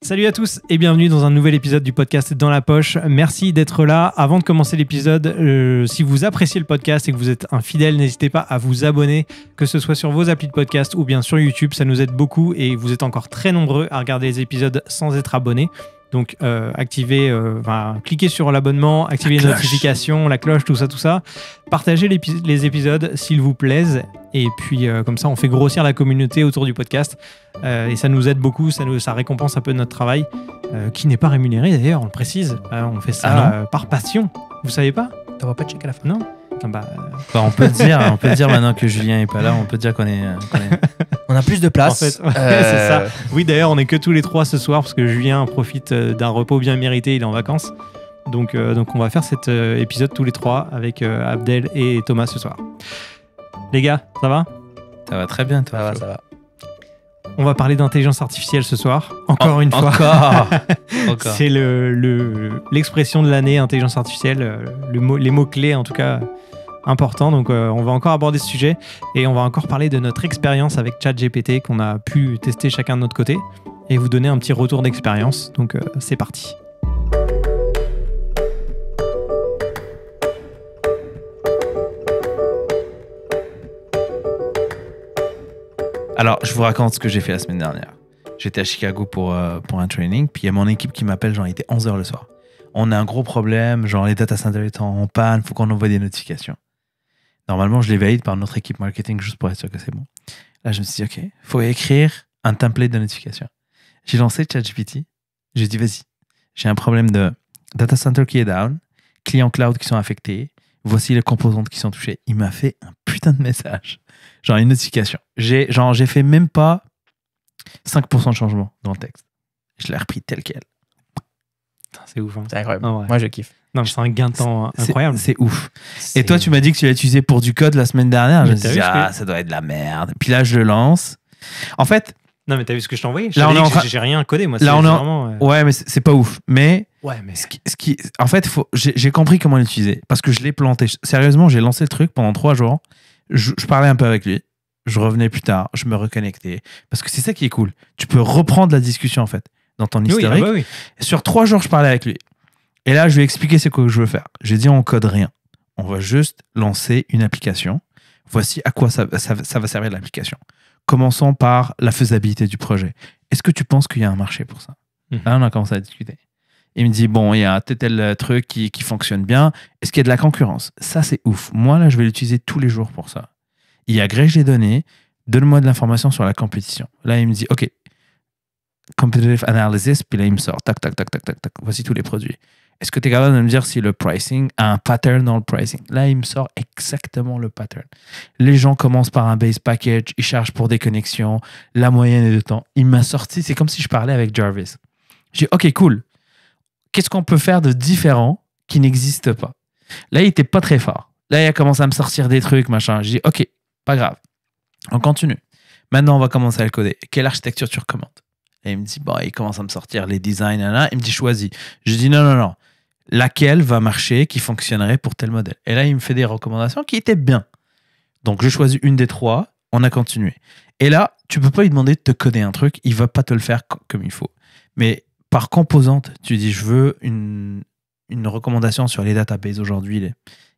Salut à tous et bienvenue dans un nouvel épisode du podcast Dans la Poche. Merci d'être là. Avant de commencer l'épisode, si vous appréciez le podcast et que vous êtes un fidèle, n'hésitez pas à vous abonner, que ce soit sur vos applis de podcast ou bien sur YouTube. Ça nous aide beaucoup et vous êtes encore très nombreux à regarder les épisodes sans être abonnés. Donc cliquez sur l'abonnement, activez les notifications, la cloche, tout ça. Partagez les épisodes s'ils vous plaisent. Et puis comme ça, on fait grossir la communauté autour du podcast. Et ça nous aide beaucoup, ça récompense un peu notre travail, qui n'est pas rémunéré d'ailleurs, on le précise. On fait ça par passion. Vous savez pas ? T'auras pas de chèque à la fin. Non ? On peut dire maintenant que Julien est pas là, on peut dire qu'on est... On a plus de place. En fait, c'est ça. Oui, d'ailleurs, on est que tous les trois ce soir parce que Julien profite d'un repos bien mérité, il est en vacances. Donc on va faire cet épisode tous les trois avec Abdel et Thomas ce soir. Les gars, ça va ? Ça va très bien, toi. Ça va. On va parler d'intelligence artificielle ce soir, encore une fois. Encore. C'est l'expression de l'année, intelligence artificielle, les mots-clés en tout cas importants. Donc on va encore aborder ce sujet et on va encore parler de notre expérience avec ChatGPT qu'on a pu tester chacun de notre côté et vous donner un petit retour d'expérience. Donc c'est parti. Alors, je vous raconte ce que j'ai fait la semaine dernière. J'étais à Chicago pour un training, puis il y a mon équipe qui m'appelle, genre il était 11h le soir. On a un gros problème, genre les data centers étant en panne, il faut qu'on envoie des notifications. Normalement, je les valide par notre équipe marketing juste pour être sûr que c'est bon. Là, je me suis dit, OK, il faut écrire un template de notification. J'ai lancé ChatGPT. J'ai dit, vas-y, j'ai un problème de data center qui est down, clients cloud qui sont affectés, voici les composantes qui sont touchées. Il m'a fait un putain de message. Genre une notification. J'ai fait même pas 5% de changement dans le texte. Je l'ai repris tel quel. C'est ouf. Hein. C'est incroyable. Oh, ouais. Moi, je kiffe. Non, c'est un gain de temps incroyable. C'est ouf. Et toi, tu m'as dit que tu l'as utilisé pour du code la semaine dernière. Je me suis dit, ça doit être de la merde. Puis là, je le lance. En fait... Non, mais t'as vu ce que je t'ai envoyé ? J'ai rien codé, moi. Ouais, mais c'est pas ouf. Mais... Ouais, mais... En fait, j'ai compris comment l'utiliser. Parce que je l'ai planté. Sérieusement, j'ai lancé le truc pendant 3 jours. Je parlais un peu avec lui. Je revenais plus tard. Je me reconnectais. Parce que c'est ça qui est cool. Tu peux reprendre la discussion, en fait, dans ton historique. Oui. Sur 3 jours, je parlais avec lui. Et là, je lui ai expliqué ce que je veux faire. J'ai dit, on code rien. On va juste lancer une application. Voici à quoi ça va servir l'application. Commençons par la faisabilité du projet. Est-ce que tu penses qu'il y a un marché pour ça ? Là, on a commencé à discuter. Il me dit, bon, il y a tel truc qui fonctionne bien. Est-ce qu'il y a de la concurrence ? Ça, c'est ouf. Moi, là, je vais l'utiliser tous les jours pour ça. Il agrège les données. Donne-moi de l'information sur la compétition. Là, il me dit, OK, competitive analysis. Puis là, il me sort, tac. Voici tous les produits. Est-ce que tu es capable de me dire si le pricing a un pattern dans le pricing ? Là, il me sort exactement le pattern. Les gens commencent par un base package. Ils chargent pour des connexions. La moyenne est de temps. Il m'a sorti, c'est comme si je parlais avec Jarvis. J'ai dit, OK, cool. Qu'est-ce qu'on peut faire de différent qui n'existe pas ? Là, il n'était pas très fort. Là, il a commencé à me sortir des trucs, machin. J'ai dit, OK, pas grave. On continue. Maintenant, on va commencer à le coder. Quelle architecture tu recommandes ? Et il me dit, il commence à me sortir les designs. Il me dit, choisis. Je dis, non. Laquelle va marcher, qui fonctionnerait pour tel modèle ? Et là, il me fait des recommandations qui étaient bien. Donc, je choisis une des 3. On a continué. Et là, tu peux pas lui demander de te coder un truc. Il va pas te le faire comme il faut. Mais par composante, tu dis, je veux une recommandation sur les databases aujourd'hui.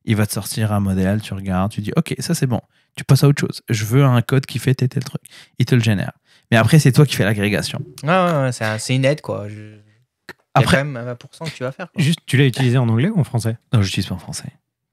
Il va te sortir un modèle, tu regardes, tu dis, OK, ça c'est bon. Tu passes à autre chose. Je veux un code qui fait tel truc. Il te le génère. Mais après, c'est toi qui fais l'agrégation. Ouais, c'est une aide, quoi. Après, il y a quand même 20% que tu vas faire. Quoi. Juste, tu l'as utilisé en anglais ou en français ? Non, je l'utilise pas en français.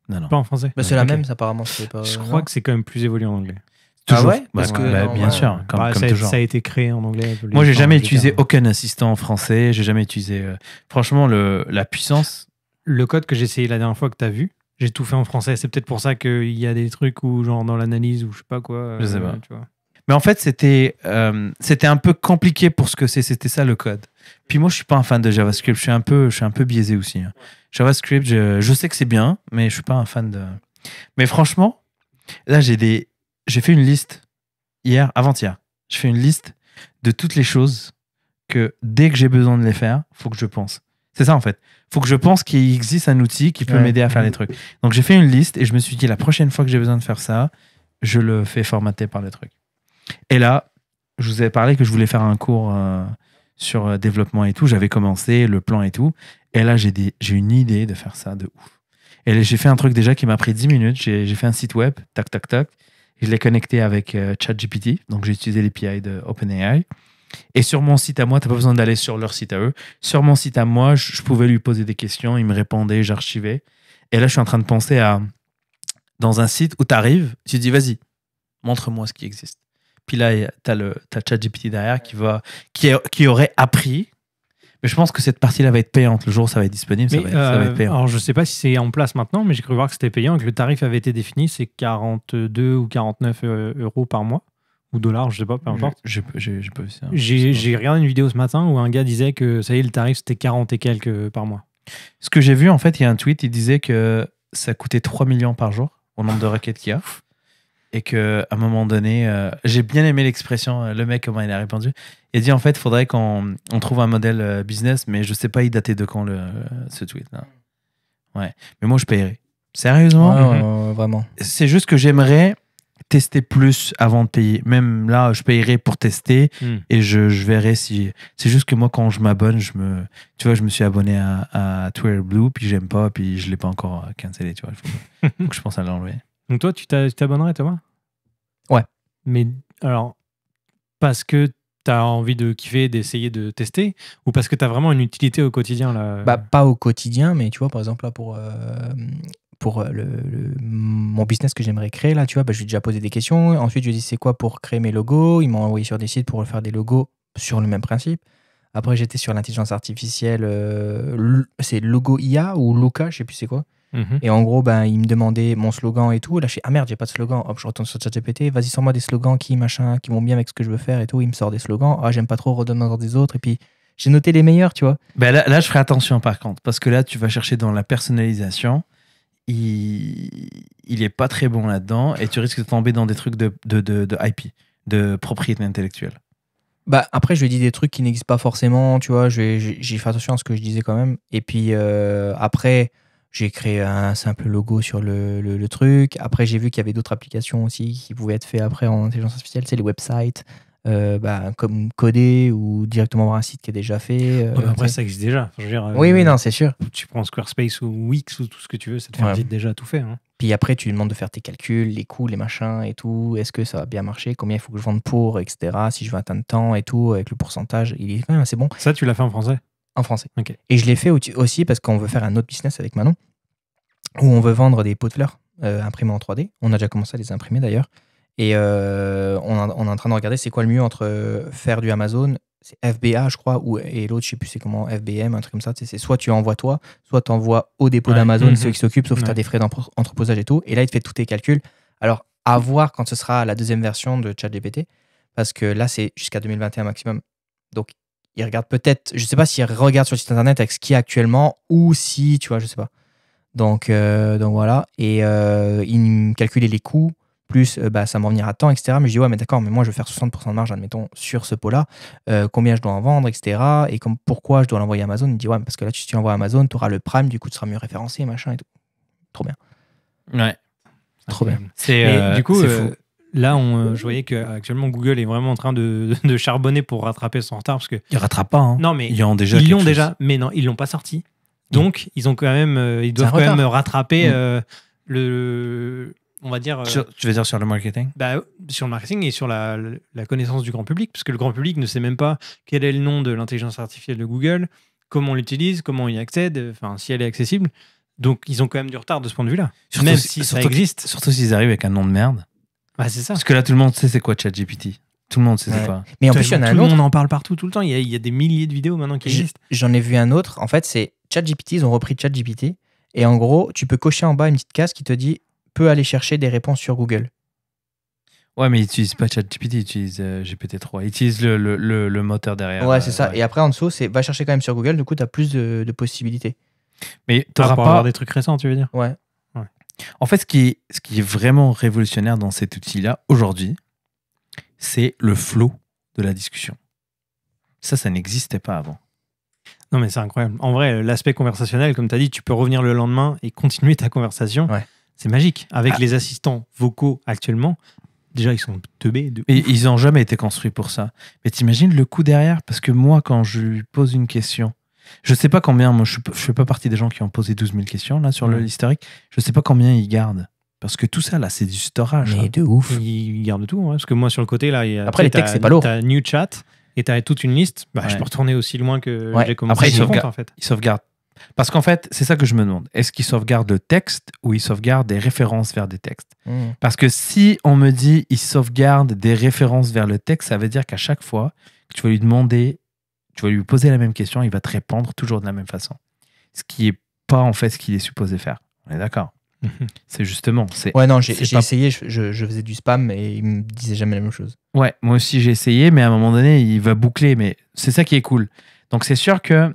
Non. Pas en français ? C'est la même, ça, apparemment. Pas, je crois que c'est quand même plus évolué en anglais. Toujours. Ah ouais ? Parce que, bien sûr, comme toujours. Ça a été créé en anglais. Moi, j'ai jamais utilisé aucun assistant en français. J'ai jamais utilisé... Franchement, la puissance... Le code que j'ai essayé la dernière fois que tu as vu, j'ai tout fait en français. C'est peut-être pour ça qu'il y a des trucs où, genre dans l'analyse ou je sais pas quoi. Je sais pas. Tu vois. Mais en fait, c'était un peu compliqué pour ce que c'est. C'était ça le code. Puis moi, je suis pas un fan de JavaScript. Je suis un peu biaisé aussi. Hein. JavaScript, je sais que c'est bien, mais je suis pas un fan de... Mais franchement, là, j'ai fait une liste avant-hier. J'ai fait une liste de toutes les choses que dès que j'ai besoin de les faire, faut que je pense. C'est ça, en fait. Faut que je pense qu'il existe un outil qui peut m'aider à faire les trucs. Donc, j'ai fait une liste et je me suis dit, la prochaine fois que j'ai besoin de faire ça, je le fais formater par le truc. Et là, je vous avais parlé que je voulais faire un cours développement et tout. J'avais commencé le plan et tout. Et là, j'ai une idée de faire ça de ouf. Et j'ai fait un truc déjà qui m'a pris 10 minutes. J'ai fait un site web, tac, tac, tac. Je l'ai connecté avec ChatGPT. Donc, j'ai utilisé l'API de OpenAI. Et sur mon site à moi, tu n'as pas besoin d'aller sur leur site à eux. Sur mon site à moi, je pouvais lui poser des questions. Il me répondait, j'archivais. Et là, je suis en train de penser dans un site où tu arrives, tu te dis, vas-y, montre-moi ce qui existe. Puis là, tu as ChatGPT derrière qui aurait appris. Mais je pense que cette partie-là va être payante. Le jour où ça va être disponible, ça va être payant. Alors, je ne sais pas si c'est en place maintenant, mais j'ai cru voir que c'était payant et que le tarif avait été défini. C'est 42 ou 49 euros par mois. Ou dollars, je ne sais pas, peu importe. J'ai pas vu ça. J'ai regardé une vidéo ce matin où un gars disait que ça y est, le tarif, c'était 40 et quelques par mois. Ce que j'ai vu, en fait, il y a un tweet, il disait que ça coûtait 3 millions par jour au nombre de requêtes qu'il y a. Et qu'à un moment donné, j'ai bien aimé l'expression, le mec, comment il a répondu. Il a dit, en fait, il faudrait qu'on trouve un modèle business, mais je ne sais pas, il datait de quand ce tweet-là. Ouais. Mais moi, je paierais. Sérieusement? Vraiment. C'est juste que j'aimerais tester plus avant de payer. Même là, je paierais pour tester et je verrai si... C'est juste que moi, quand je m'abonne, tu vois, je me suis abonné à Twitter Blue, puis j'aime pas, puis je l'ai pas encore cancellé, tu vois. Faut que je pense à l'enlever. Donc toi, tu t'abonnerais, Thomas? Ouais. Mais alors, parce que tu as envie de kiffer, d'essayer de tester, ou parce que tu as vraiment une utilité au quotidien là? Bah, pas au quotidien, mais tu vois, par exemple, là, pour mon business que j'aimerais créer, là, tu vois, bah, je lui ai déjà posé des questions. Ensuite, je lui ai dit c'est quoi pour créer mes logos. Ils m'ont envoyé sur des sites pour faire des logos sur le même principe. Après, j'étais sur l'intelligence artificielle, c'est Logo IA ou Luca, je sais plus c'est quoi. Et en gros, ben, il me demandait mon slogan et tout. Là, je fais, ah merde, j'ai pas de slogan. Hop, je retourne sur ChatGPT. Vas-y, sors-moi des slogans qui vont bien avec ce que je veux faire et tout. Il me sort des slogans. Ah, j'aime pas trop, redonne-moi des autres. Et puis, j'ai noté les meilleurs, tu vois. Ben là, je ferai attention par contre. Parce que là, tu vas chercher dans la personnalisation. Il est pas très bon là-dedans. Et tu risques de tomber dans des trucs de IP, de propriété intellectuelle. Bah, après, je lui ai dit des trucs qui n'existent pas forcément, tu vois. J'ai fait attention à ce que je disais quand même. Et puis, après... J'ai créé un simple logo sur le truc. Après, j'ai vu qu'il y avait d'autres applications aussi qui pouvaient être faites après en intelligence artificielle. C'est les websites, comme coder ou directement voir un site qui est déjà fait. Après, ça existe déjà. Enfin, je veux dire, oui, non, c'est sûr. Tu prends Squarespace ou Wix ou tout ce que tu veux, ça te fait vite déjà tout fait. Hein. Puis après, tu lui demandes de faire tes calculs, les coûts, les machins et tout. Est-ce que ça va bien marcher? Combien il faut que je vende pour, etc. Si je veux atteindre temps et tout, avec le pourcentage. Il est quand même assez bon. Ça, tu l'as fait en français? En français. Okay. Et je l'ai fait aussi parce qu'on veut faire un autre business avec Manon où on veut vendre des pots de fleurs imprimés en 3D. On a déjà commencé à les imprimer d'ailleurs. Et on est en train de regarder c'est quoi le mieux entre faire du Amazon, c'est FBA je crois, et l'autre je sais plus c'est comment, FBM, un truc comme ça. C'est soit tu envoies toi, soit tu envoies au dépôt d'Amazon, ceux qui s'occupent, sauf que tu as des frais d'entreposage et tout. Et là il te fait tous tes calculs. Alors à voir quand ce sera la deuxième version de ChatGPT, parce que là c'est jusqu'à 2021 maximum. Donc il regarde peut-être, je sais pas s'il regarde sur le site internet avec ce qu'il y a actuellement ou si, tu vois, je sais pas. Donc voilà. Et il me calculait les coûts, plus ça m'en venir à temps, etc. Mais je dis, ouais, mais d'accord, mais moi je veux faire 60% de marge, admettons, sur ce pot-là. Combien je dois en vendre, etc. Et pourquoi je dois l'envoyer à Amazon? Il me dit, ouais, parce que là, si tu l'envoies à Amazon, tu auras le Prime, du coup, tu seras mieux référencé, machin et tout. Trop bien. Ouais. Trop bien. Du coup, c'est fou. Là, je voyais qu'actuellement, Google est vraiment en train de charbonner pour rattraper son retard. Parce que... Ils ne rattrapent pas. Hein. Non, mais ils l'ont déjà, mais non, ils ne l'ont pas sorti. Donc, ils ont quand même, ils doivent quand même rattraper on va dire. Tu veux dire sur le marketing? Sur le marketing et sur la connaissance du grand public, parce que le grand public ne sait même pas quel est le nom de l'intelligence artificielle de Google, comment on l'utilise, comment on y accède, enfin, si elle est accessible. Donc, ils ont quand même du retard de ce point de vue-là. Même si ça existe. Surtout s'ils arrivent avec un nom de merde. Bah, c'est ça. Parce que là, tout le monde sait c'est quoi ChatGPT. Tout le monde sait c'est quoi. Mais en plus, il y en a un autre. On en parle partout, tout le temps. Il y a des milliers de vidéos maintenant qui existent. J'en ai vu un autre. En fait, c'est ChatGPT. Ils ont repris ChatGPT. Et en gros, tu peux cocher en bas une petite case qui te dit peut aller chercher des réponses sur Google. Ouais, mais ils n'utilisent pas ChatGPT, ils utilisent GPT-3. Ils utilisent le moteur derrière. Ouais, c'est ça. Ouais. Et après, en dessous, c'est va chercher quand même sur Google. Du coup, tu as plus de possibilités. Mais tu n'auras pas avoir des trucs récents, tu veux dire? Ouais. En fait, ce qui est vraiment révolutionnaire dans cet outil-là, aujourd'hui, c'est le flow de la discussion. Ça n'existait pas avant. Non, mais c'est incroyable. En vrai, l'aspect conversationnel, comme tu as dit, tu peux revenir le lendemain et continuer ta conversation. Ouais. C'est magique. Avec les assistants vocaux actuellement, déjà, ils sont teubés. Et ils n'ont jamais été construits pour ça. Mais t'imagines le coup derrière? Parce que moi, quand je lui pose une question, je sais pas combien, moi je fais pas partie des gens qui ont posé 12 000 questions là sur l'historique, je sais pas combien ils gardent. Parce que tout ça là, c'est du storage. Mais de ouf. Ils gardent tout, hein, parce que moi sur le côté là, Après les textes, c'est pas lourd. T'as New Chat et t'as toute une liste. Bah, Ouais. je peux retourner aussi loin que Ouais. j'ai commencé Après, mon compte, en fait. Ils sauvegardent. Parce qu'en fait, c'est ça que je me demande. Est-ce qu'ils sauvegardent le texte ou ils sauvegardent des références vers des textes? Parce que si on me dit ils sauvegardent des références vers le texte, ça veut dire qu'à chaque fois que tu vas lui demander, tu vas lui poser la même question, il va te répondre toujours de la même façon. Ce qui est pas en fait ce qu'il est supposé faire. On est d'accord? C'est justement. Ouais, non, j'ai pas- essayé, je faisais du spam et il me disait jamais la même chose. Ouais, moi aussi j'ai essayé, mais à un moment donné, il va boucler. Mais c'est ça qui est cool. Donc c'est sûr que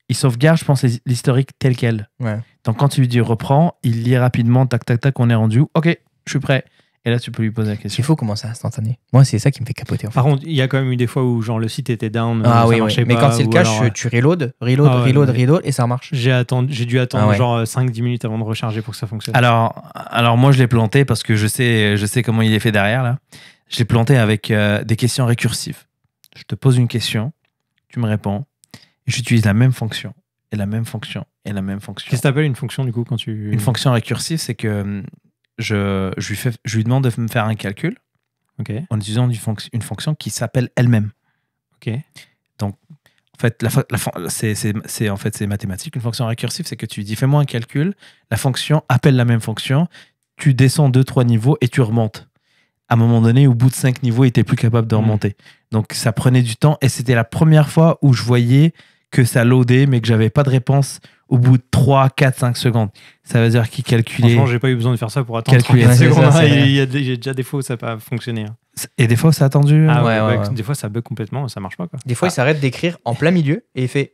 il sauvegarde, je pense, l'historique tel quel. Ouais. Donc quand tu lui dis reprends, il lit rapidement, tac, tac, tac, on est rendu où? Ok, je suis prêt. Et là, tu peux lui poser la question. Il faut commencer instantané. Moi, c'est ça qui me fait capoter. En fait. Par contre, il y a quand même eu des fois où genre le site était down, Ah ça oui, marchait mais pas, quand c'est le ou cas, alors, tu reload Ah ouais, mais- et ça marche. j'ai dû attendre Ah ouais. genre 5-10 minutes avant de recharger pour que ça fonctionne. Alors moi, je l'ai planté parce que je sais comment il est fait derrière là. Je l'ai planté avec des questions récursives. Je te pose une question, tu me réponds, et j'utilise la même fonction, et la même fonction, et la même fonction. Qu'est-ce que t'appelles une fonction du coup quand tu... Une fonction récursive, c'est que je lui demande de me faire un calcul Ok, en utilisant une fonction qui s'appelle elle-même. ok. En fait, c'est mathématique. Une fonction récursive, c'est que tu dis fais-moi un calcul, la fonction appelle la même fonction, tu descends 2-3 niveaux et tu remontes. À un moment donné, au bout de 5 niveaux, il n'était plus capable de remonter. Donc ça prenait du temps et c'était la première fois où je voyais que ça loadait mais que j'avais pas de réponse au bout de 3, 4, 5 secondes. Ça veut dire qu'il calculait. Franchement, j'ai pas eu besoin de faire ça pour attendre Calculer. 30 Ouais, c'est secondes. ça, c'est Il y a déjà des fois où ça n'a pas fonctionné. Hein. Et des fois, ça a attendu. Ah ouais, ouais, ouais. des fois ça bug complètement, ça marche pas quoi. Des fois, il s'arrête d'écrire en plein milieu et il fait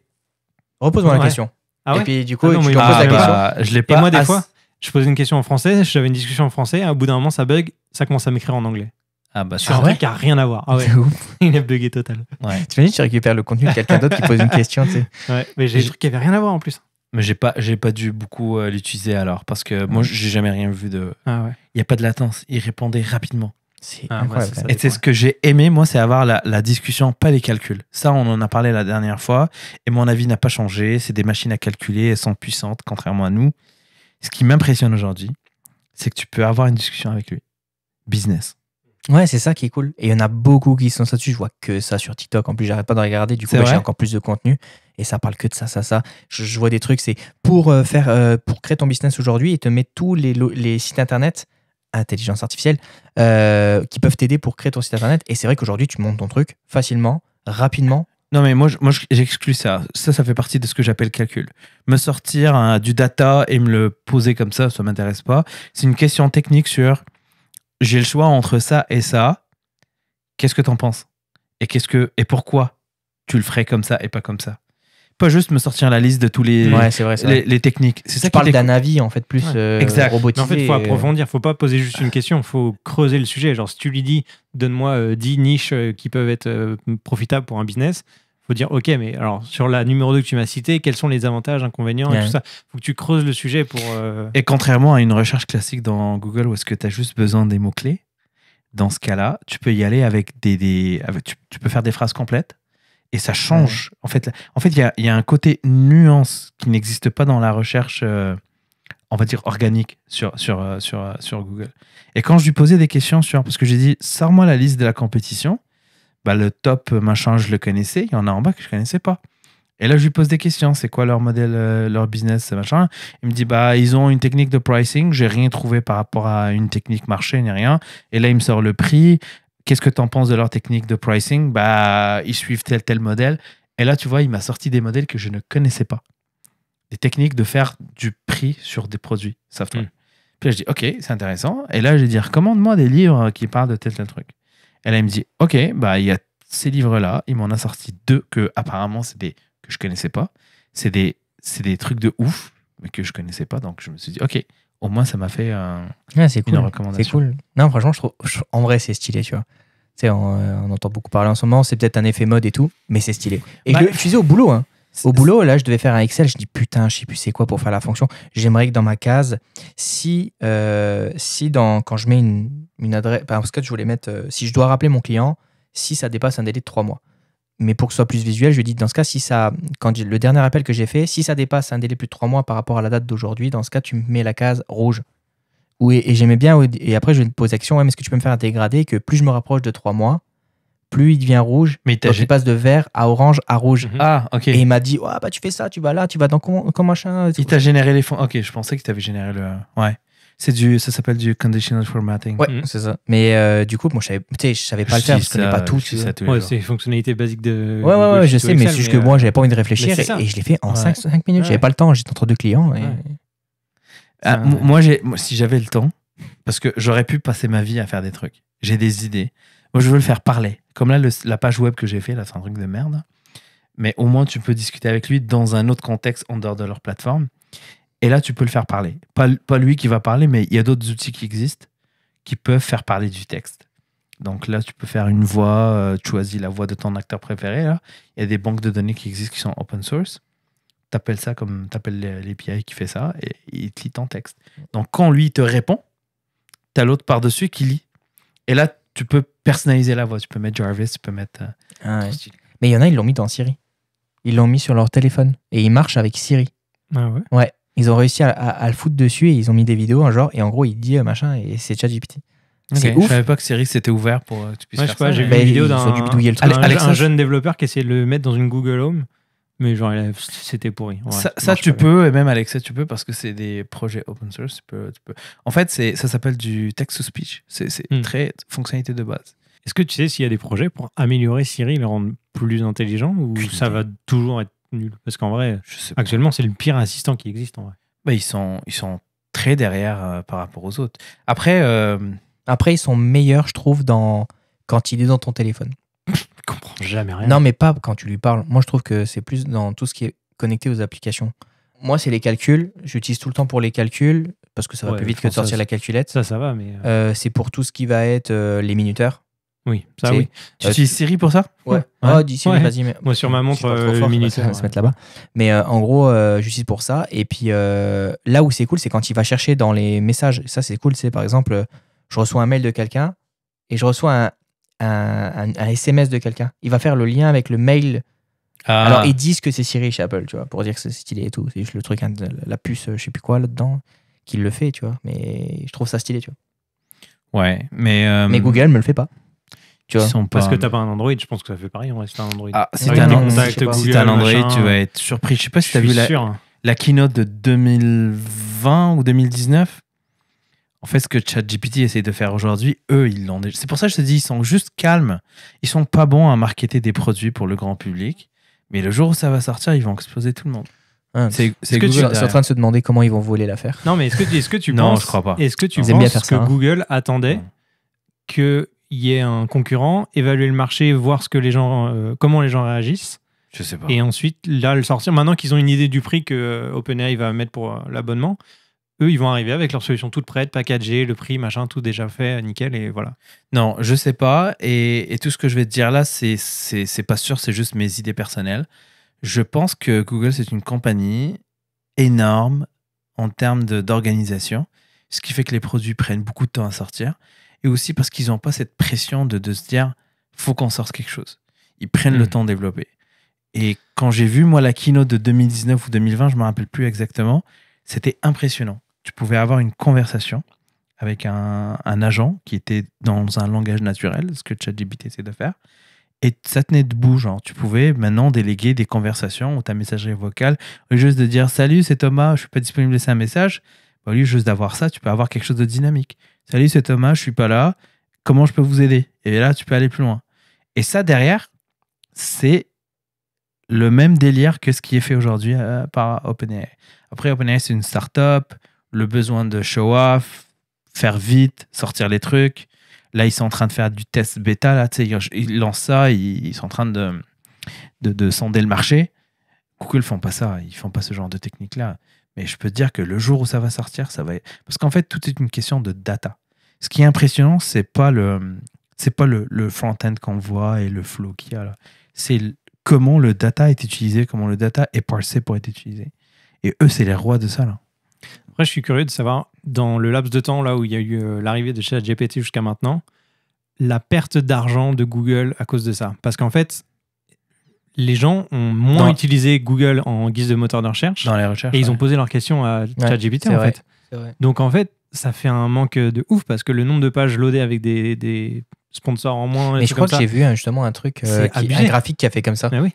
repose-moi la Ouais. question. Ah Et ouais. puis du coup, Ah non, tu mais lui reposes la il question. m'a- je l'ai Et pas. moi des fois, je posais une question en français, j'avais une discussion en français, et au bout d'un moment ça bug, ça commence à m'écrire en anglais. Ah bah Sur Ah un ouais truc qui a rien à voir. Ah ouais, C'est ouf. il est bugué total. ouais. Tu imagines, tu récupères le contenu de quelqu'un d'autre qui pose une question, tu sais. Ouais, mais j'ai des trucs qui avaient rien à voir en plus. Mais j'ai pas dû beaucoup l'utiliser alors parce que moi j'ai jamais rien vu de. Ah ouais. Il y a pas de latence. Il répondait rapidement. C'est Ah, incroyable. ouais, c'est ça. Et c'est ce que j'ai aimé, moi, c'est avoir la discussion, pas les calculs. Ça, on en a parlé la dernière fois, et mon avis n'a pas changé. C'est des machines à calculer, elles sont puissantes, contrairement à nous. Ce qui m'impressionne aujourd'hui, c'est que tu peux avoir une discussion avec lui. Business. Ouais, c'est ça qui est cool. Et il y en a beaucoup qui sont là-dessus. Je vois que ça sur TikTok. En plus, j'arrête pas de regarder. Du coup, C'est j'ai vrai encore plus de contenu. Et ça parle que de ça. Je vois des trucs. C'est pour créer ton business aujourd'hui et te mettre tous les sites internet, intelligence artificielle, qui peuvent t'aider pour créer ton site internet. Et c'est vrai qu'aujourd'hui, tu montes ton truc facilement, rapidement. Non, mais moi, j'exclus ça. Ça fait partie de ce que j'appelle calcul. Me sortir du data et me le poser comme ça m'intéresse pas. C'est une question technique sur j'ai le choix entre ça et ça. Qu'est-ce que t'en penses? Et pourquoi tu le ferais comme ça et pas comme ça? Pas juste me sortir la liste de tous les, Ouais, c'est vrai. C'est vrai. les techniques. C'est ça Tu qui parles était d'un avis, en fait, plus Exact. Mais robotisé. en fait, il faut approfondir, faut pas poser juste une question, il faut creuser le sujet. Genre, si tu lui dis, donne-moi 10 niches qui peuvent être profitables pour un business, faut dire, ok, mais alors, sur la numéro 2 que tu m'as cité, quels sont les avantages, inconvénients et Ouais. tout ça. Faut que tu creuses le sujet pour... Et contrairement à une recherche classique dans Google où est-ce que tu as juste besoin des mots-clés, dans ce cas-là, tu peux y aller avec tu peux faire des phrases complètes et ça change. En fait, il y a un côté nuance qui n'existe pas dans la recherche, on va dire, organique sur Google. Et quand je lui posais des questions parce que j'ai dit, sors-moi la liste de la compétition, bah, le top machin, je le connaissais, il y en a en bas que je connaissais pas. Et là, je lui pose des questions. C'est quoi leur modèle, leur business, machin? Il me dit, bah, ils ont une technique de pricing. J'ai rien trouvé par rapport à une technique marché, ni rien. Et là, il me sort le prix. Qu'est-ce que tu en penses de leur technique de pricing? Bah, ils suivent tel modèle. Et là, tu vois, il m'a sorti des modèles que je ne connaissais pas. Des techniques de faire du prix sur des produits software. Puis là, je dis, OK, c'est intéressant. Et là, je dis, recommande-moi des livres qui parlent de tel truc. Et là, il me dit, OK, bah, il y a ces livres-là. Il m'en a sorti 2 que, apparemment, c'est des que je connaissais pas. C'est des trucs de ouf, mais que je connaissais pas. Donc, je me suis dit, OK, au moins, ça m'a fait Ouais, c'est une cool. recommandation. C'est cool. Non, franchement, en vrai, c'est stylé, tu vois. Tu sais, on entend beaucoup parler en ce moment. C'est peut-être un effet mode et tout, mais c'est stylé. Et Bah, je l'ai utilisé au boulot, hein. Au boulot, là, je devais faire un Excel. Je dis putain, je sais plus c'est quoi pour faire la fonction. J'aimerais que dans ma case, quand je mets une adresse, parce que je voulais mettre, si je dois rappeler mon client, si ça dépasse un délai de 3 mois. Mais pour que ce soit plus visuel, je lui dis dans ce cas, le dernier appel que j'ai fait, si ça dépasse un délai plus de 3 mois par rapport à la date d'aujourd'hui, dans ce cas, tu mets la case rouge. Et j'aimais bien. Et après, je vais me poser la question, ouais, mais est-ce que tu peux me faire un dégradé que plus je me rapproche de 3 mois, plus il devient rouge. Mais donc il passe de vert à orange à rouge. Ah, ok. Et il m'a dit, bah, tu fais ça, tu vas là, tu vas dans comment machin. Il t'a généré les fonds. Ok, je pensais que tu avais généré le. Ouais. Ça s'appelle du conditional formatting. Ouais, c'est ça. Mais du coup, moi, je savais pas le faire, je connais pas tout. Ouais, c'est une fonctionnalité basique de. Ouais, je sais, mais c'est juste que moi, j'avais pas envie de réfléchir et je l'ai fait en 5 minutes. Ouais. J'avais pas le temps, j'étais entre deux clients. Moi, si j'avais le temps, parce que j'aurais pu passer ma vie à faire des trucs. J'ai des idées. Moi, je veux le faire parler. Comme là, la page web que j'ai fait, là, c'est un truc de merde. Mais au moins, tu peux discuter avec lui dans un autre contexte en dehors de leur plateforme. Et là, tu peux le faire parler. Pas lui qui va parler, mais il y a d'autres outils qui existent qui peuvent faire parler du texte. Donc là, tu peux faire une voix, tu choisis la voix de ton acteur préféré. Là. Il y a des banques de données qui existent qui sont open source. T'appelles ça comme t'appelles l'API qui fait ça et il te lit ton texte. Donc quand lui te répond, t'as l'autre par-dessus qui lit. Et là, tu peux personnaliser la voix. Tu peux mettre Jarvis, tu peux mettre... Mais il y en a, ils l'ont mis dans Siri. Ils l'ont mis sur leur téléphone. Et ils marchent avec Siri. Ah ouais. Ouais. Ils ont réussi à le foutre dessus et ils ont mis des vidéos, et en gros, il dit machin et c'est ChatGPT. C'est ouf. Je savais pas que Siri c'était ouvert pour que tu puisses faire ça. J'ai vu une vidéo d'un jeune développeur qui essayait de le mettre dans une Google Home. Mais genre, c'était pourri. Ouais, ça tu peux, et même Alexa, tu peux, parce que c'est des projets open source. Tu peux. En fait, ça s'appelle du text-to-speech. C'est très fonctionnalité de base. Est-ce que tu sais s'il y a des projets pour améliorer Siri, le rendre plus intelligent, ou ça va toujours être nul? Parce qu'en vrai, actuellement, c'est le pire assistant qui existe. En vrai. Bah, ils sont très derrière par rapport aux autres. Après, ils sont meilleurs, je trouve, quand il est dans ton téléphone. Je comprends jamais rien. Non, mais pas quand tu lui parles. Moi, je trouve que c'est plus dans tout ce qui est connecté aux applications. Moi, c'est les calculs. J'utilise tout le temps pour les calculs parce que ça va plus vite que de sortir la calculette. Ça va, mais. C'est pour tout ce qui va être les minuteurs. Oui, ça oui. Tu utilises Siri pour ça? Ouais. Oh, dis Siri, vas-y. Mais... Moi, sur ma montre, le minuteur. On va se mettre là-bas. Mais en gros, j'utilise pour ça. Et puis, là où c'est cool, c'est quand il va chercher dans les messages. Ça, c'est cool. C'est par exemple, je reçois un mail de quelqu'un et je reçois un SMS de quelqu'un. Il va faire le lien avec le mail. Alors, ils disent que c'est Siri chez Apple, tu vois, pour dire que c'est stylé et tout. C'est juste le truc, la puce, je sais plus quoi là-dedans, qui le fait, tu vois. Mais je trouve ça stylé, tu vois. Ouais, mais Google me le fait pas. Tu vois. Parce que t'as pas un Android, je pense que ça fait pareil, si t'as un Android. Si t'as un Android, tu vas être surpris. Je sais pas si t'as vu la keynote de 2020 ou 2019. En fait, ce que ChatGPT essaie de faire aujourd'hui, eux, ils l'ont déjà. C'est pour ça que je te dis, ils sont juste calmes. Ils sont pas bons à marketer des produits pour le grand public. Mais le jour où ça va sortir, ils vont exploser tout le monde. C'est en train de se demander comment ils vont voler l'affaire. Non, mais est-ce que tu penses... Non, je crois pas. Est-ce que tu penses que Google attendait qu'il y ait un concurrent, évaluer le marché, voir comment les gens réagissent? Je sais pas. Et ensuite, là, le sortir. Maintenant qu'ils ont une idée du prix que OpenAI va mettre pour l'abonnement, eux, ils vont arriver avec leur solution toute prête, packagée, le prix, machin, tout déjà fait, nickel, et voilà. Non, je sais pas. Et tout ce que je vais te dire là, c'est pas sûr, c'est juste mes idées personnelles. Je pense que Google, c'est une compagnie énorme en termes d'organisation, ce qui fait que les produits prennent beaucoup de temps à sortir. Et aussi parce qu'ils n'ont pas cette pression de se dire, faut qu'on sorte quelque chose. Ils prennent le temps de développer. Et quand j'ai vu, moi, la keynote de 2019 ou 2020, je ne me rappelle plus exactement, c'était impressionnant. Tu pouvais avoir une conversation avec un agent qui était dans un langage naturel, ce que ChatGPT essaie de faire, et ça tenait debout. Genre, tu pouvais maintenant déléguer des conversations ou ta messagerie vocale, au lieu juste de dire « Salut, c'est Thomas, je ne suis pas disponible, laisser un message », au lieu juste d'avoir ça, tu peux avoir quelque chose de dynamique. « Salut, c'est Thomas, je ne suis pas là, comment je peux vous aider ?» Et là, tu peux aller plus loin. Et ça, derrière, c'est le même délire que ce qui est fait aujourd'hui par OpenAI. Après, OpenAI, c'est une start-up, le besoin de show-off, faire vite, sortir les trucs. Là, ils sont en train de faire du test bêta. Là, ils lancent ça, ils sont en train de sonder le marché. Google ne font pas ça, ils ne font pas ce genre de technique-là. Mais je peux te dire que le jour où ça va sortir, ça va... Parce qu'en fait, tout est une question de data. Ce qui est impressionnant, c'est pas le front-end qu'on voit et le flow qu'il y a là. C'est comment le data est utilisé, comment le data est parsé pour être utilisé. Et eux, c'est les rois de ça, là. Après, je suis curieux de savoir, dans le laps de temps là où il y a eu l'arrivée de ChatGPT jusqu'à maintenant, la perte d'argent de Google à cause de ça. Parce qu'en fait, les gens ont moins utilisé Google en guise de moteur de recherche. Dans les recherches. Et ils ont posé leurs questions à ChatGPT, en fait. C'est vrai. Donc, en fait, ça fait un manque de ouf parce que le nombre de pages loadées avec des sponsors en moins. Mais je crois que j'ai vu justement un truc, un graphique qui a fait comme ça. Mais oui.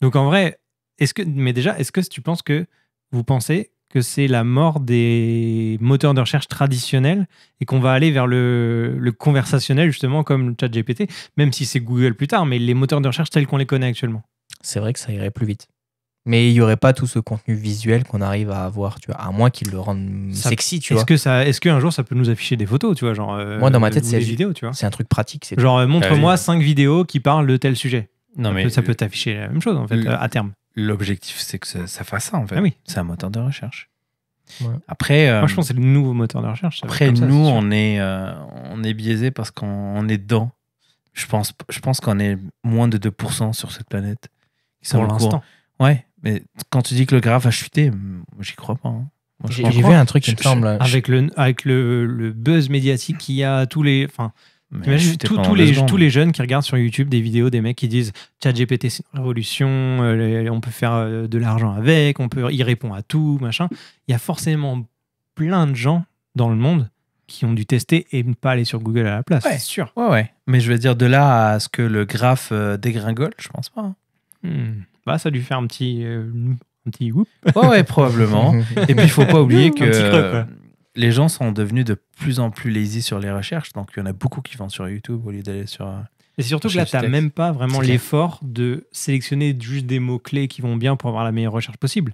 Donc, en vrai, est-ce que tu penses que vous pensez que c'est la mort des moteurs de recherche traditionnels et qu'on va aller vers le conversationnel, justement, comme ChatGPT, même si c'est Google plus tard, mais les moteurs de recherche tels qu'on les connaît actuellement? C'est vrai que ça irait plus vite. Mais il n'y aurait pas tout ce contenu visuel qu'on arrive à avoir, tu vois, à moins qu'ils le rendent sexy, tu vois. Est-ce qu'un jour ça peut nous afficher des photos, tu vois, genre moi, dans ma tête, c'est des vidéos, tu vois. C'est un truc pratique. Genre, montre-moi 5 vidéos qui parlent de tel sujet. Non, Ça peut t'afficher la même chose, en fait, à terme. L'objectif, c'est que ça fasse ça, en fait. Ah oui. C'est un moteur de recherche. Ouais. Après, moi, je pense que c'est le nouveau moteur de recherche. Après, nous, on est biaisé parce qu'on est dedans. Je pense qu'on est moins de 2% sur cette planète. Pour l'instant. Ouais, mais quand tu dis que le graphe a chuté, j'y crois pas. Hein. J'ai vu un truc, il me semble. Avec le buzz médiatique qu'il y a, tous les jeunes qui regardent sur YouTube des vidéos des mecs qui disent ChatGPT c'est une révolution, on peut faire de l'argent avec, il répond à tout, machin. Il y a forcément plein de gens dans le monde qui ont dû tester et ne pas aller sur Google à la place, c'est sûr. Ouais. Mais je veux dire, de là à ce que le graphe dégringole, je pense pas. Hein. Bah, ça a dû faire un petit whoop. Ouais, probablement. Et puis, il faut pas oublier que les gens sont devenus de plus en plus lazy sur les recherches. Donc, il y en a beaucoup qui vont sur YouTube au lieu d'aller sur... Et surtout que là, tu n'as même pas vraiment l'effort de sélectionner juste des mots-clés qui vont bien pour avoir la meilleure recherche possible.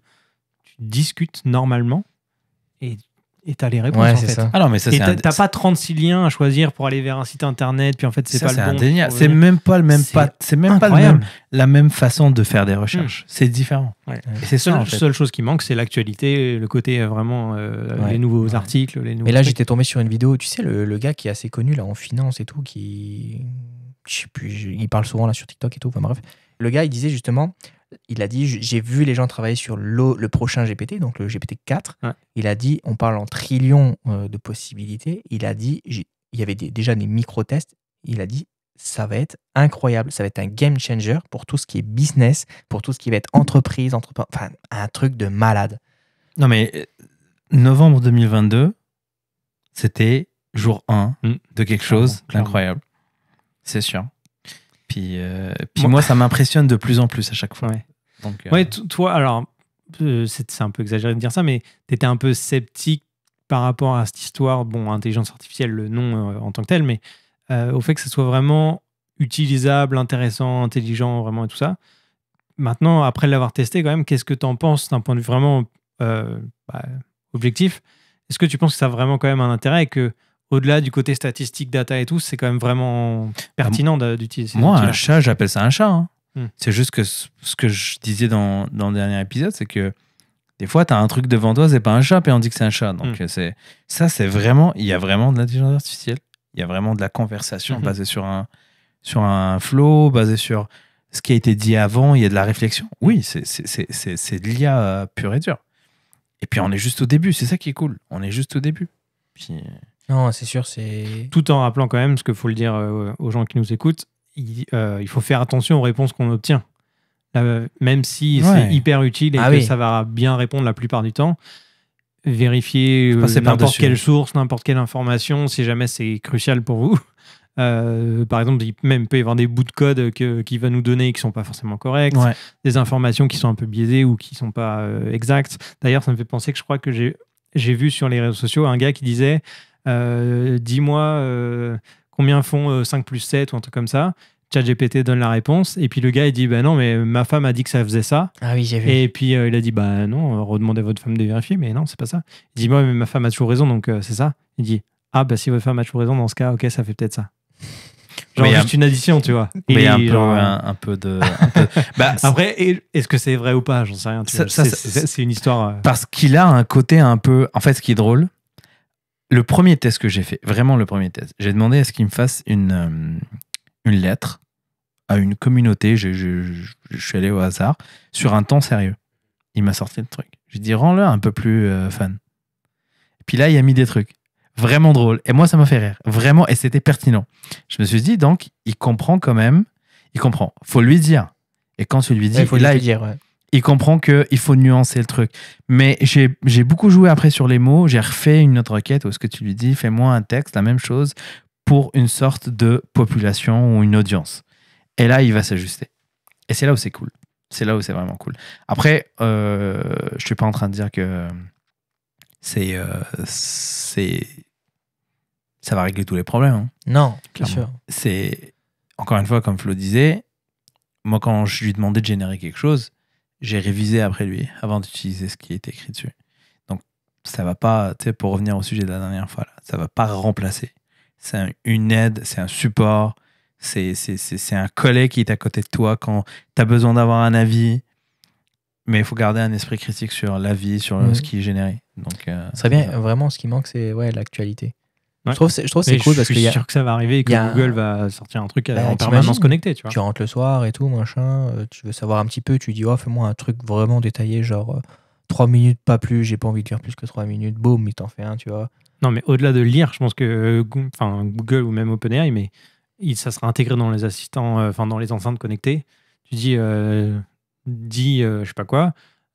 Tu discutes normalement et tu as les réponses, en fait. Ça. Ah non, mais ça, et tu n'as pas 36 liens à choisir pour aller vers un site internet, puis en fait, c'est pas le bon. Indéniable. C'est même pas la même façon de faire des recherches. C'est différent. Ouais. Et c'est ça, la seule chose qui manque, c'est l'actualité, le côté vraiment les nouveaux articles. Mais là, j'étais tombé sur une vidéo, tu sais, le gars qui est assez connu là en finance et tout, qui... Je sais plus, il parle souvent là sur TikTok et tout, enfin bref. Le gars, il disait justement... Il a dit, j'ai vu les gens travailler sur le prochain GPT, donc le GPT-4. Ouais. Il a dit, on parle en trillions de possibilités. Il a dit, il y avait déjà des micro-tests. Il a dit, ça va être incroyable. Ça va être un game changer pour tout ce qui est business, pour tout ce qui va être entreprise, enfin, un truc de malade. Non, mais novembre 2022, c'était jour 1 de quelque chose d'incroyable. C'est sûr. Puis moi, ça m'impressionne de plus en plus à chaque fois. Ouais, Donc, toi, alors, c'est un peu exagéré de dire ça, mais tu étais un peu sceptique par rapport à cette histoire, bon, intelligence artificielle, le nom en tant que tel, mais au fait que ça soit vraiment utilisable, intéressant, intelligent, vraiment et tout ça. Maintenant, après l'avoir testé, quand même, qu'est-ce que tu en penses d'un point de vue vraiment objectif? Est-ce que tu penses que ça a vraiment quand même un intérêt et que au-delà du côté statistique, data et tout, c'est quand même vraiment pertinent d'utiliser. Moi, un chat, j'appelle ça un chat. Hein. C'est juste que ce que je disais dans le dernier épisode, c'est que des fois, tu as un truc devant toi, c'est pas un chat, puis on dit que c'est un chat. Donc, c'est vraiment... Il y a vraiment de l'intelligence artificielle. Il y a vraiment de la conversation basée sur un flow, basée sur ce qui a été dit avant. Il y a de la réflexion. Oui, c'est de l'IA pure et dure. Et puis, on est juste au début. C'est ça qui est cool. On est juste au début. Puis... Non, c'est sûr, c'est... Tout en rappelant quand même, ce qu'il faut le dire aux gens qui nous écoutent, il faut faire attention aux réponses qu'on obtient. Même si c'est hyper utile et que ça va bien répondre la plupart du temps, vérifier n'importe quelle source, n'importe quelle information, si jamais c'est crucial pour vous. Par exemple, il peut y avoir des bouts de code qu'il va nous donner qui ne sont pas forcément corrects, des informations qui sont un peu biaisées ou qui ne sont pas exactes. D'ailleurs, ça me fait penser que je crois que j'ai vu sur les réseaux sociaux un gars qui disait dis-moi combien font 5 plus 7 ou un truc comme ça. ChatGPT donne la réponse et puis le gars il dit bah non mais ma femme a dit que ça faisait ça. Ah oui, j'ai vu. Et puis il a dit bah non, redemandez à votre femme de vérifier, mais non c'est pas ça. Il dit moi mais ma femme a toujours raison donc c'est ça. Il dit ah bah si votre femme a toujours raison dans ce cas ok ça fait peut-être ça. Genre mais juste une addition tu vois. Mais un peu de bah, après est-ce que c'est vrai ou pas j'en sais rien. C'est une histoire. Parce qu'il a un côté un peu en fait ce qui est drôle. Le premier test que j'ai fait, vraiment le premier test, j'ai demandé à ce qu'il me fasse une lettre à une communauté, je suis allé au hasard, sur un ton sérieux. Il m'a sorti le truc. J'ai dit, rends-le un peu plus fun. Et puis là, il a mis des trucs vraiment drôles. Et moi, ça m'a fait rire. Vraiment, et c'était pertinent. Je me suis dit, donc, il comprend quand même. Il comprend. Faut lui dire. Et quand tu lui dis, il comprend qu'il faut nuancer le truc. Mais j'ai beaucoup joué après sur les mots. J'ai refait une autre requête où est-ce que tu lui dis, fais-moi un texte, la même chose, pour une sorte de population ou une audience. Et là, il va s'ajuster. Et c'est là où c'est cool. C'est là où c'est vraiment cool. Après, je suis pas en train de dire que ça va régler tous les problèmes. Hein. Non, bien Clairement. sûr. C'est, encore une fois, comme Flo disait, moi, quand je lui demandais de générer quelque chose, j'ai révisé après lui, avant d'utiliser ce qui est écrit dessus. Donc, ça va pas, tu sais, pour revenir au sujet de la dernière fois, là, ça va pas remplacer. C'est une aide, c'est un support, c'est un collègue qui est à côté de toi quand tu as besoin d'avoir un avis. Mais il faut garder un esprit critique sur l'avis, sur ce qui est généré. Donc, ce serait bien, vraiment, ce qui manque, c'est l'actualité. Ouais. Je trouve que c'est cool parce que je suis sûr que ça va arriver et que Google va sortir un truc en permanence t'imagines, connecté. Tu vois. Tu rentres le soir et tout, machin, tu veux savoir un petit peu, tu dis, oh, fais-moi un truc vraiment détaillé, genre 3 minutes, pas plus, j'ai pas envie de lire plus que 3 minutes, boum, il t'en fait un, tu vois. Non, mais au-delà de lire, je pense que Google ou même OpenAI, mais ça sera intégré dans les assistants, dans les enceintes connectées. Tu dis, je sais pas quoi,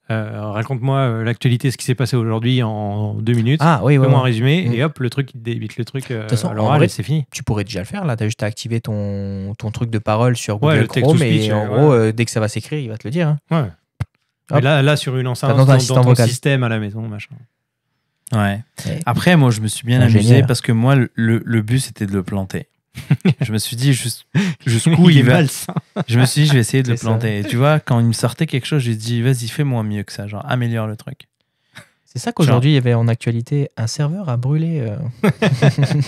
raconte-moi l'actualité, ce qui s'est passé aujourd'hui en 2 minutes. Ah oui, fais-moi un résumé et hop, le truc, il te débite le truc façon, à l'oral et c'est fini. Tu pourrais déjà le faire, là, t'as juste à activer ton truc de parole sur Google le Chrome text-to-speech, et en gros, dès que ça va s'écrire, il va te le dire. Hein. Ouais. Mais là, sur une enceinte, dans dans ton vocal. système à la maison, machin. Ouais. Ouais. Après, moi, je me suis bien amusé parce que moi, le but, c'était de le planter. Je me suis dit, jusqu'où il va. Malsain. Je me suis dit, je vais essayer de le C'est planter. Et tu vois, quand il me sortait quelque chose, j'ai dit, vas-y, fais-moi mieux que ça. Genre, améliore le truc. C'est ça qu'aujourd'hui, il y avait en actualité un serveur à brûler.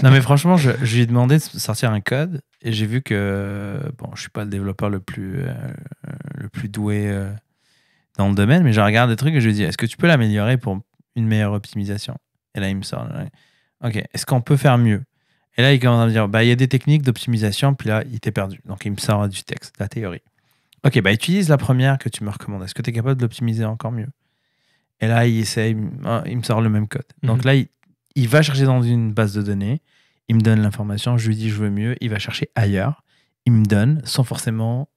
Non, mais franchement, je lui ai demandé de sortir un code et j'ai vu que, bon, je suis pas le développeur le plus doué dans le domaine, mais je regarde des trucs et je lui dis, est-ce que tu peux l'améliorer pour une meilleure optimisation? Et là, il me sort, ok, est-ce qu'on peut faire mieux? Et là, il commence à me dire, il y a des techniques d'optimisation, puis là, il était perdu. Donc, il me sort du texte, de la théorie. Ok, utilise la première que tu me recommandes. Est-ce que tu es capable de l'optimiser encore mieux? Et là, il essaye, il me sort le même code. Donc là, il va chercher dans une base de données, il me donne l'information, je lui dis, je veux mieux, il va chercher ailleurs, il me donne, sans forcément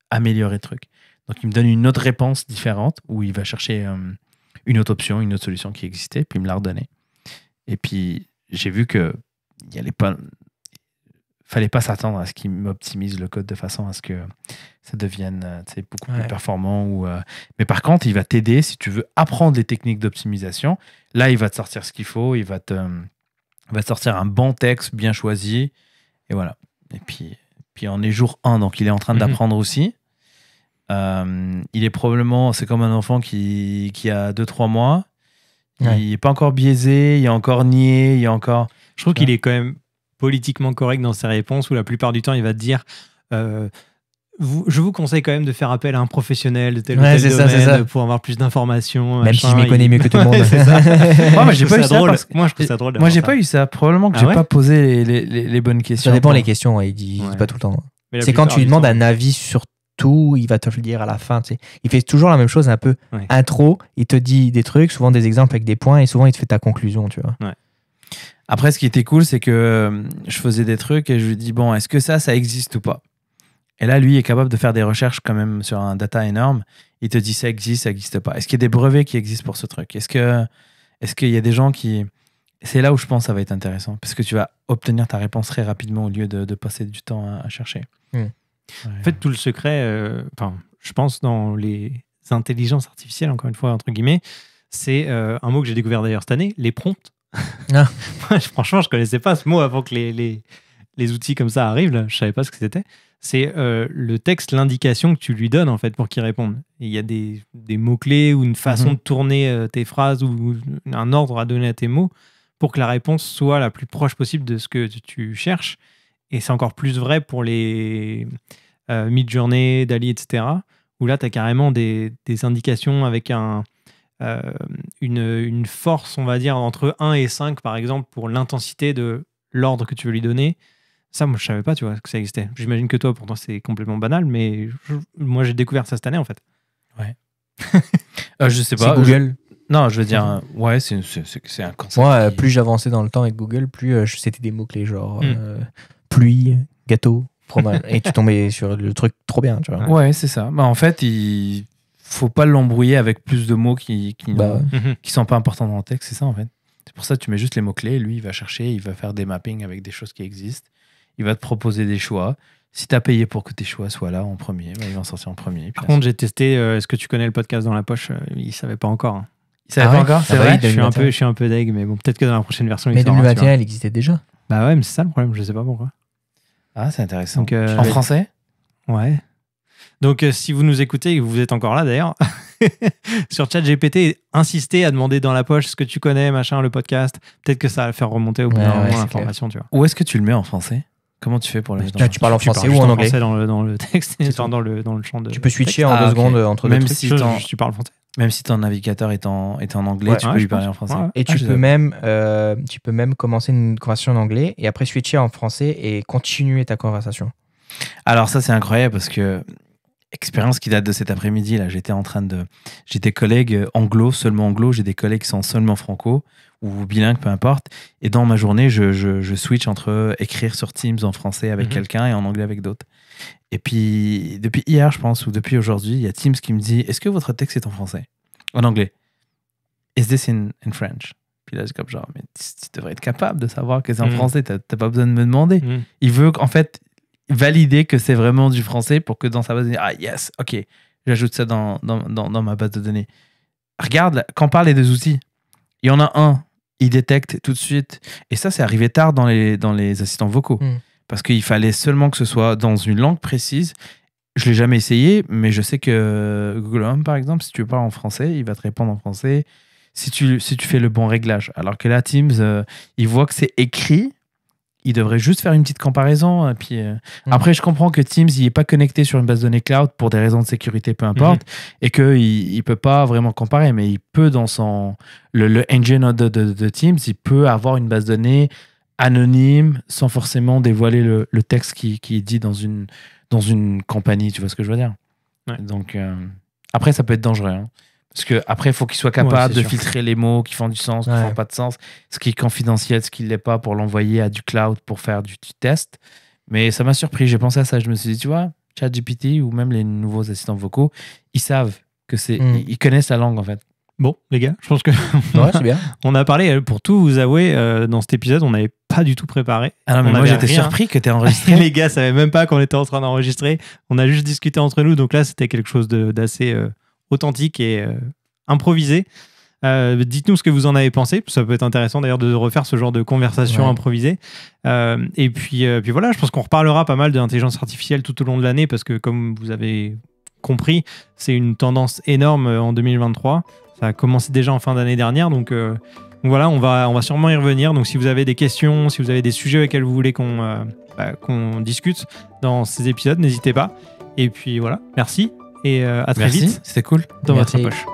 améliorer le truc. Donc, il me donne une autre réponse différente, où il va chercher une autre option, une autre solution qui existait, puis il me l'a redonnée. Et puis, j'ai vu que fallait pas s'attendre à ce qu'il m'optimise le code de façon à ce que ça devienne beaucoup plus performant. Mais par contre, il va t'aider si tu veux apprendre les techniques d'optimisation. Là, il va te sortir ce qu'il faut, il va te sortir un bon texte bien choisi. Et voilà. Et puis on est jour 1, donc il est en train d'apprendre aussi. Il est probablement, c'est comme un enfant qui a 2-3 mois. Ouais. Il n'est pas encore biaisé, il est encore niais, il est encore... Je trouve qu'il est quand même politiquement correct dans ses réponses où la plupart du temps, il va te dire je vous conseille quand même de faire appel à un professionnel de tel ou tel domaine pour avoir plus d'informations. Même si je m'y connais mieux que tout le monde. C'est ça. Moi, j'ai pas eu ça. Moi, je trouve ça drôle. Moi, j'ai pas eu ça. Probablement que j'ai pas posé les bonnes questions. Ça dépend les questions, il dit pas tout le temps. C'est quand tu lui demandes un avis sur tout, il va te le dire à la fin. Tu sais. Il fait toujours la même chose, un peu intro. Il te dit des trucs, souvent des exemples avec des points, et souvent il te fait ta conclusion, tu vois. Ouais. Après, ce qui était cool, c'est que je faisais des trucs et je lui dis, bon, est-ce que ça existe ou pas? Et là, lui est capable de faire des recherches quand même sur un data énorme. Il te dit, ça existe, ça n'existe pas. Est-ce qu'il y a des brevets qui existent pour ce truc? Est-ce qu'il y a des gens qui... C'est là où je pense que ça va être intéressant, parce que tu vas obtenir ta réponse très rapidement au lieu de passer du temps à chercher. Ouais. En fait, tout le secret, je pense, dans les intelligences artificielles, encore une fois, entre guillemets, c'est un mot que j'ai découvert d'ailleurs cette année, les prompts. Franchement, je connaissais pas ce mot avant que les outils comme ça arrivent. Là. Je savais pas ce que c'était. C'est le texte, l'indication que tu lui donnes en fait pour qu'il réponde. Il y a des mots-clés ou une façon de tourner tes phrases ou un ordre à donner à tes mots pour que la réponse soit la plus proche possible de ce que tu cherches. Et c'est encore plus vrai pour les Midjourney, DALL-E, etc. Où là, tu as carrément des indications avec une force, on va dire, entre 1 et 5, par exemple, pour l'intensité de l'ordre que tu veux lui donner. Ça, moi, je savais pas, tu vois, que ça existait. J'imagine que toi, pourtant, c'est complètement banal, mais moi, j'ai découvert ça cette année, en fait. Je sais pas. C'est Google. Non, je veux dire, ouais, c'est un concept. Moi, qui- plus j'avançais dans le temps avec Google, plus c'était des mots-clés genre pluie, gâteau, fromage. Et tu tombais sur le truc trop bien, tu vois. Ouais, c'est ça. Bah, en fait, il faut pas l'embrouiller avec plus de mots qui Bah, sont pas importants dans le texte, c'est ça en fait. C'est pour ça que tu mets juste les mots-clés, lui il va chercher, il va faire des mappings avec des choses qui existent, il va te proposer des choix. Si tu as payé pour que tes choix soient là en premier, bah, il va en sortir en premier. Par contre, j'ai testé, est-ce que tu connais le podcast Dans la poche Il savait pas encore. Hein. il savait Ah pas ouais encore, Ah c'est bah vrai oui, Je suis un peu deg, mais bon, peut-être que dans la prochaine version, mais il sortira, tu 2021, vois. elle existait déjà. Bah ouais, mais c'est ça le problème, je sais pas pourquoi. Ah, c'est intéressant. Donc, En français Ouais. Donc, si vous nous écoutez et que vous êtes encore là d'ailleurs, sur ChatGPT, insistez à demander Dans la poche ce que tu connais, machin, le podcast. Peut-être que ça va faire remonter au bout d'un Ouais, moment c'est l'information, tu vois. Où est-ce que tu le mets en français? Comment tu fais pour le mettre en Là, tu parles en Tu français parles ou juste en anglais. dans le texte, enfin, dans le champ de. Tu peux switcher texte. en 2 Ah, ok. secondes entre Même deux trucs. si Tu parles français. Même si ton navigateur est en anglais, Ouais. tu peux Ouais, lui je parler pense. en français. Ouais. Et Ah, tu je peux savais. même commencer une conversation en anglais et après switcher en français et continuer ta conversation. Alors ça c'est incroyable parce que expérience qui date de cet après-midi là, j'étais collègue seulement anglo, j'ai des collègues qui sont seulement franco ou bilingues, peu importe, et dans ma journée je switch entre écrire sur Teams en français avec quelqu'un et en anglais avec d'autres. Et puis depuis hier je pense ou depuis aujourd'hui, il y a Teams qui me dit est-ce que votre texte est en français? En anglais. Is this in French? Puis là c'est comme genre mais tu devrais être capable de savoir que c'est en français, t'as pas besoin de me demander. Il veut en fait valider que c'est vraiment du français pour que dans sa base de données, ah yes, ok, j'ajoute ça dans ma base de données. Regarde, quand on parle des deux outils, il y en a un, il détecte tout de suite, et ça c'est arrivé tard dans les assistants vocaux, parce qu'il fallait seulement que ce soit dans une langue précise. Je l'ai jamais essayé, mais je sais que Google Home, par exemple, si tu veux parler en français, il va te répondre en français si tu fais le bon réglage. Alors que là, Teams, il voit que c'est écrit, il devrait juste faire une petite comparaison. Et puis, après, je comprends que Teams il n'est pas connecté sur une base de données cloud pour des raisons de sécurité, peu importe, et qu'il ne peut pas vraiment comparer, mais il peut, dans le engine de Teams, il peut avoir une base de données anonyme sans forcément dévoiler le texte qui est dit dans une compagnie. Tu vois ce que je veux dire? Ouais. Donc, après, ça peut être dangereux. Hein. Parce qu'après, il faut qu'il soit capable de filtrer les mots qui font du sens, qui ne font pas de sens, ce qui est confidentiel, ce qui ne l'est pas, pour l'envoyer à du cloud pour faire du test. Mais ça m'a surpris. J'ai pensé à ça. Je me suis dit, tu vois, ChatGPT ou même les nouveaux assistants vocaux, ils savent que c'est. Ils connaissent la langue, en fait. Bon, les gars, je pense que Ouais, c'est bien. on a parlé, pour tout vous avouer, dans cet épisode, on n'avait pas du tout préparé. Ah non, mais On moi, avait j'étais rien. surpris que tu aies enregistré. Les gars savaient même pas qu'on était en train d'enregistrer. On a juste discuté entre nous. Donc là, c'était quelque chose d'assez authentique et improvisé. Dites-nous ce que vous en avez pensé. Ça peut être intéressant d'ailleurs de refaire ce genre de conversation improvisée. Et puis voilà, je pense qu'on reparlera pas mal de l'intelligence artificielle tout au long de l'année parce que comme vous avez compris, c'est une tendance énorme en 2023. Ça a commencé déjà en fin d'année dernière. Donc voilà, on va sûrement y revenir. Donc si vous avez des questions, si vous avez des sujets auxquels vous voulez qu'on discute dans ces épisodes, n'hésitez pas. Et puis voilà, merci et à très vite C'était cool. dans Merci. votre poche.